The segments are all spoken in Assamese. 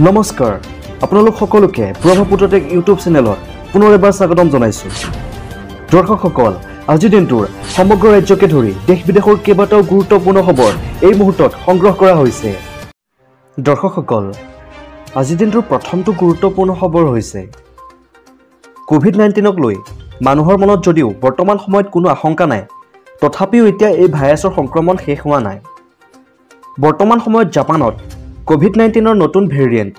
নমস্কাৰ আপোনালোক সকলোকে প্ৰভাপুটটেক ইউটিউব চেনেলত পুনৰ এবাৰ স্বাগতম জনাইছো। দৰ্শকসকল, আজিৰ দিনটোৰ সমগ্ৰ ৰাজ্যকে ধৰি দেশ বিদেশৰ কেইবাটাও গুৰুত্বপূৰ্ণ খবৰ এই মুহূৰ্তত সংগ্ৰহ কৰা হৈছে। দৰ্শকসকল, আজিৰ দিনটোৰ প্ৰথমটো গুৰুত্বপূৰ্ণ খবৰ হৈছে কোভিড-19ক লৈ মানুহৰ মনত যদিও বৰ্তমান সময়ত কোনো আশংকা নাই, তথাপিও এতিয়া এই ভাইৰাছৰ সংক্ৰমণ শেষ হোৱা নাই। বৰ্তমান সময়ত জাপানত কোভিড-19ৰ নতুন ভেৰিয়েণ্ট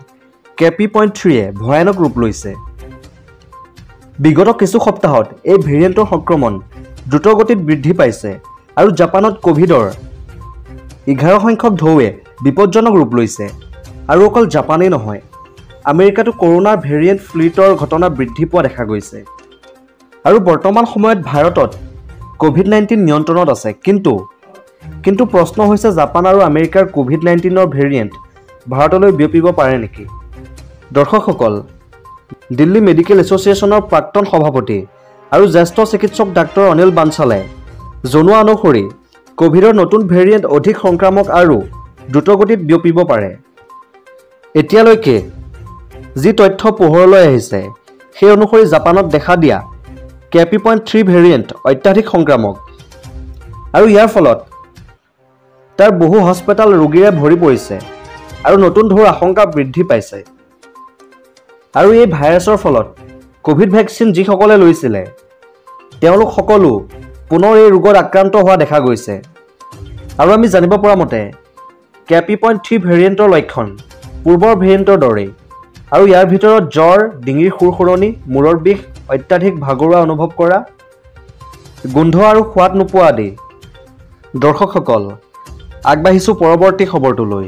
KP.3য়ে ভয়ানক ৰূপ লৈছে। বিগত কিছু সপ্তাহত এই ভেৰিয়েণ্টৰ সংক্ৰমণ দ্ৰুতগতিত বৃদ্ধি পাইছে আৰু জাপানত কোভিডৰ 11 সংখ্যক ঢৌৱে বিপদজনক ৰূপ লৈছে। আৰু অকল জাপানেই নহয়, আমেৰিকাতো কৰোনাৰ ভেৰিয়েণ্ট ফ্লিটৰ ঘটনা বৃদ্ধি পোৱা দেখা গৈছে। আৰু বৰ্তমান সময়ত ভাৰতত কোভিড-19 নিয়ন্ত্ৰণত আছে, কিন্তু প্ৰশ্ন হৈছে জাপান আৰু আমেৰিকাৰ কোভিড-19ৰ ভেৰিয়েণ্ট ভাৰতলৈ বিয়পিব পাৰে নেকি? দৰ্শকসকল, দিল্লী মেডিকেল এছ'চিয়েশ্যনৰ প্ৰাক্তন সভাপতি আৰু জ্যেষ্ঠ চিকিৎসক ডাক্তৰ অনিল বানচালে জনোৱা অনুসৰি কোভিডৰ নতুন ভেৰিয়েণ্ট অধিক সংক্ৰামক আৰু দ্ৰুতগতিত বিয়পিব পাৰে। এতিয়ালৈকে যি তথ্য পোহৰলৈ আহিছে সেই অনুসৰি জাপানত দেখা দিয়া KP.3 ভেৰিয়েণ্ট অত্যাধিক সংক্ৰামক আৰু ইয়াৰ ফলত তাৰ বহু হস্পিটেল ৰোগীৰে ভৰি পৰিছে আৰু নতুন ঢৌৰ আশংকা বৃদ্ধি পাইছে। আৰু এই ভাইৰাছৰ ফলত কোভিড ভেকচিন যিসকলে লৈছিলে তেওঁলোক সকলো পুনৰ এই ৰোগত আক্ৰান্ত হোৱা দেখা গৈছে। আৰু আমি জানিব পৰা মতে KP.3 ভেৰিয়েণ্টৰ লক্ষণ পূৰ্বৰ ভেৰিয়েণ্টৰ দৰেই, আৰু ইয়াৰ ভিতৰত জ্বৰ, ডিঙিৰ সুৰসুৰণি, মূৰৰ বিষ, অত্যাধিক ভাগৰুৱা অনুভৱ কৰা, গোন্ধ আৰু সোৱাদ নোপোৱা আদি। দৰ্শকসকল, আগবাঢ়িছোঁ পৰৱৰ্তী খবৰটোলৈ।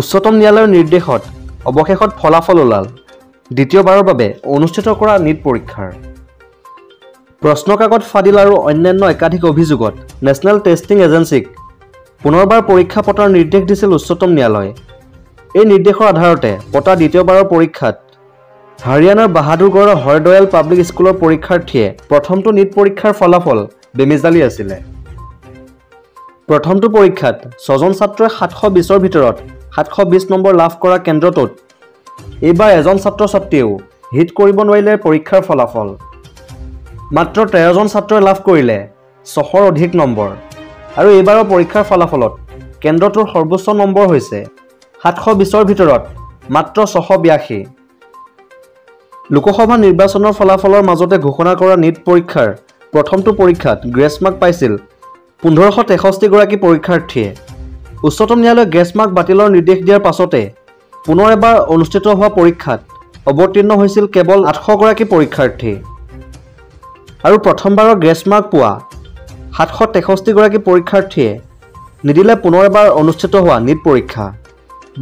উচ্চতম ন্যায়ালয়ৰ নিৰ্দেশত অৱশেষত ফলাফল ওলাল দ্বিতীয়বাৰৰ বাবে অনুষ্ঠিত কৰা নীট পৰীক্ষাৰ। প্ৰশ্নকাকত ফাদিল আৰু অন্যান্য একাধিক অভিযোগত নেশ্যনেল টেষ্টিং এজেন্সিক পুনৰবাৰ পৰীক্ষা পতাৰ নিৰ্দেশ দিছিল উচ্চতম ন্যায়ালয়ে। এই নিৰ্দেশৰ আধাৰতে পতা দ্বিতীয়বাৰৰ পৰীক্ষাত হাৰিয়ানাৰ বাহাদুৰগড়ৰ হৰদয়াল পাব্লিক স্কুলৰ পৰীক্ষাৰ্থীয়ে প্ৰথমটো নীট পৰীক্ষাৰ ফলাফল বেমেজালি আছিলে। প্ৰথমটো পৰীক্ষাত 6জন ছাত্ৰই 720ৰ ভিতৰত 720 নম্বৰ লাভ কৰা কেন্দ্ৰটোত এইবাৰ এজন ছাত্ৰ-ছাত্ৰীয়েও হিট কৰিব নোৱাৰিলে পৰীক্ষাৰ ফলাফল। মাত্ৰ 13জন ছাত্ৰই লাভ কৰিলে 600ৰ অধিক নম্বৰ। আৰু এইবাৰৰ পৰীক্ষাৰ ফলাফলত কেন্দ্ৰটোৰ সৰ্বোচ্চ নম্বৰ হৈছে 720ৰ ভিতৰত মাত্ৰ 682। লোকসভা নিৰ্বাচনৰ ফলাফলৰ মাজতে ঘোষণা কৰা নীট পৰীক্ষাৰ প্ৰথমটো পৰীক্ষাত গ্ৰেছ মাৰ্ক পাইছিল 1563 গৰাকী পৰীক্ষাৰ্থীয়ে। উচ্চতম ন্যায়ালয়ে গ্ৰেছ মাৰ্ক বাতিলৰ নিৰ্দেশ দিয়াৰ পাছতে পুনৰ এবাৰ অনুষ্ঠিত হোৱা পৰীক্ষাত অৱতীৰ্ণ হৈছিল কেৱল 800 গৰাকী পৰীক্ষাৰ্থী। আৰু প্ৰথমবাৰৰ গ্ৰেছ মাৰ্ক পোৱা 763 গৰাকী পৰীক্ষাৰ্থীয়ে নিদিলে পুনৰ এবাৰ অনুষ্ঠিত হোৱা নীট পৰীক্ষা।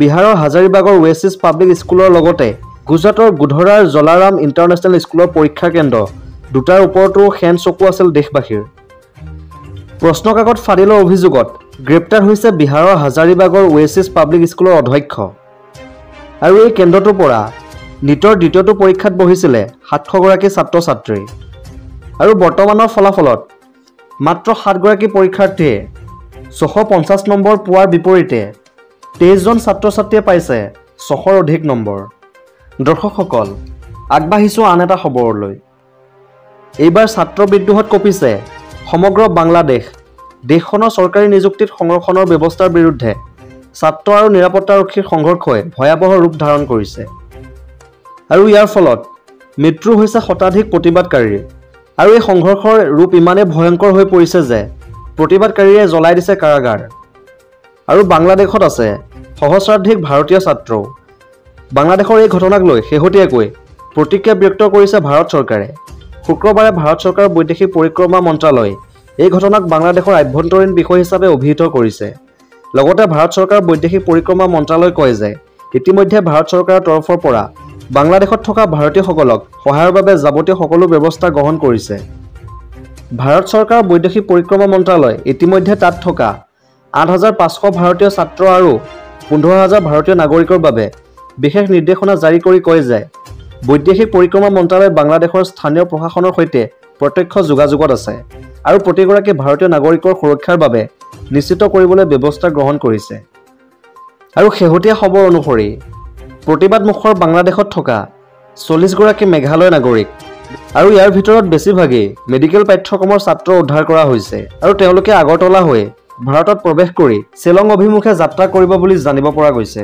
বিহাৰৰ হাজাৰিবাগৰ ওৱেচিছ পাব্লিক স্কুলৰ লগতে গুজৰাটৰ গোধৰাৰ জলাৰাম ইণ্টাৰনেশ্যনেল স্কুলৰ পৰীক্ষা কেন্দ্ৰ দুটাৰ ওপৰতো সেন চকু আছিল দেশবাসীৰ। প্ৰশ্নকাকত ফাদিলৰ অভিযোগত গ্ৰেপ্তাৰ হৈছে বিহাৰৰ হাজাৰিবাগৰ ওৱেচিছ পাব্লিক স্কুলৰ অধ্যক্ষ। আৰু এই কেন্দ্ৰটোৰ পৰা নীটৰ দ্বিতীয়টো পৰীক্ষাত বহিছিলে 700 গৰাকী ছাত্ৰ-ছাত্ৰী। আৰু বৰ্তমানৰ ফলাফলত মাত্ৰ 7 গৰাকী পৰীক্ষাৰ্থীয়ে 650 নম্বৰ পোৱাৰ বিপৰীতে 23জন ছাত্ৰ-ছাত্ৰীয়ে পাইছে 600ৰ অধিক নম্বৰ। দৰ্শকসকল, আগবাঢ়িছোঁ আন এটা খবৰলৈ। এইবাৰ ছাত্ৰ বিদ্ৰোহত কঁপিছে সমগ্ৰ বাংলাদেশ। দেশখনৰ চৰকাৰী নিযুক্তিত সংৰক্ষণৰ ব্যৱস্থাৰ বিৰুদ্ধে ছাত্ৰ আৰু নিৰাপত্তাৰক্ষীৰ সংঘৰ্ষই ভয়াৱহ ৰূপ ধাৰণ কৰিছে। আৰু ইয়াৰ ফলত মৃত্যু হৈছে শতাধিক প্ৰতিবাদকাৰীৰ। আৰু এই সংঘৰ্ষৰ ৰূপ ইমানেই ভয়ংকৰ হৈ পৰিছে যে প্ৰতিবাদকাৰীয়ে জ্বলাই দিছে কাৰাগাৰ। আৰু বাংলাদেশত আছে সহস্ৰাধিক ভাৰতীয় ছাত্ৰও। বাংলাদেশৰ এই ঘটনাক লৈ শেহতীয়াকৈ প্ৰতিক্ৰিয়া ব্যক্ত কৰিছে ভাৰত চৰকাৰে। শুক্ৰবাৰে ভাৰত চৰকাৰৰ বৈদেশিক পৰিক্ৰমা মন্ত্ৰালয়ে এই ঘটনাক বাংলাদেশৰ আভ্যন্তৰীণ বিষয় হিচাপে অভিহিত কৰিছে। লগতে ভাৰত চৰকাৰৰ বৈদেশিক পৰিক্ৰমা মন্ত্ৰালয়ে কয় যে ইতিমধ্যে ভাৰত চৰকাৰৰ তৰফৰ পৰা বাংলাদেশত থকা ভাৰতীয়সকলক সহায়ৰ বাবে যাৱতীয় সকলো ব্যৱস্থা গ্ৰহণ কৰিছে। ভাৰত চৰকাৰৰ বৈদেশিক পৰিক্ৰমা মন্ত্ৰালয়ে ইতিমধ্যে তাত থকা 8500 ভাৰতীয় ছাত্ৰ আৰু 15000 ভাৰতীয় নাগৰিকৰ বাবে বিশেষ নিৰ্দেশনা জাৰি কৰি কয় যে বৈদেশিক পৰিক্ৰমা মন্ত্ৰালয়ে বাংলাদেশৰ স্থানীয় প্ৰশাসনৰ সৈতে প্ৰত্যক্ষ যোগাযোগত আছে আৰু প্ৰতিগৰাকী ভাৰতীয় নাগৰিকৰ সুৰক্ষাৰ বাবে নিশ্চিত কৰিবলৈ ব্যৱস্থা গ্ৰহণ কৰিছে। আৰু শেহতীয়া খবৰ অনুসৰি প্ৰতিবাদমুখৰ বাংলাদেশত থকা 40গৰাকী মেঘালয় নাগৰিক আৰু ইয়াৰ ভিতৰত বেছিভাগেই মেডিকেল পাঠ্যক্ৰমৰ ছাত্ৰ উদ্ধাৰ কৰা হৈছে আৰু তেওঁলোকে আগৰতলা হৈ ভাৰতত প্ৰৱেশ কৰি শ্বিলং অভিমুখে যাত্ৰা কৰিব বুলি জানিব পৰা গৈছে।